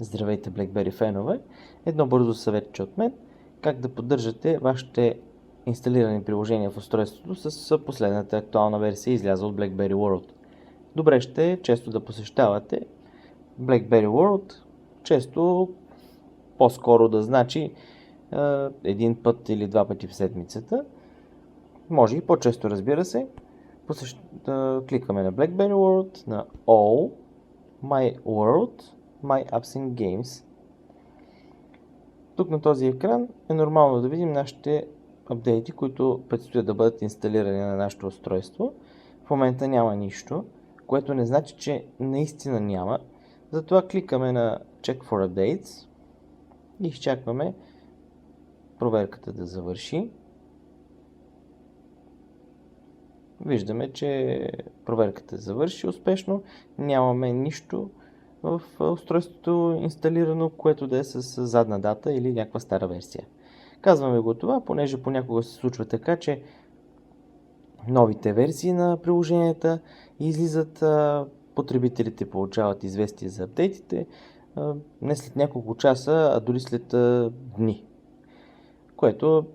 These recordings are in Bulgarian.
Здравейте, BlackBerry фенове! Едно бързо съветче от мен. Как да поддържате вашите инсталирани приложения в устройството с последната актуална версия, излязла от BlackBerry World. Добре ще е често да посещавате BlackBerry World, често по-скоро да значи един път или два пъти в седмицата. Може и по-често, разбира се. Кликаме на BlackBerry World, на All, My World, My Apps and Games. Тук на този екран е нормално да видим нашите апдейти, които предстоят да бъдат инсталирани на нашето устройство. В момента няма нищо, което не значи, че наистина няма. Затова кликаме на Check for Updates и изчакваме проверката да завърши. Виждаме, че проверката завърши успешно. Нямаме нищо в устройството инсталирано, което да е с задна дата или някаква стара версия. Казваме го това, понеже понякога се случва така, че новите версии на приложенията излизат, потребителите получават известие за апдейтите не след няколко часа, а дори след дни, което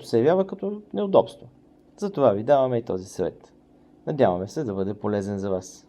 се явява като неудобство. Затова ви даваме и този съвет. Надяваме се да бъде полезен за вас.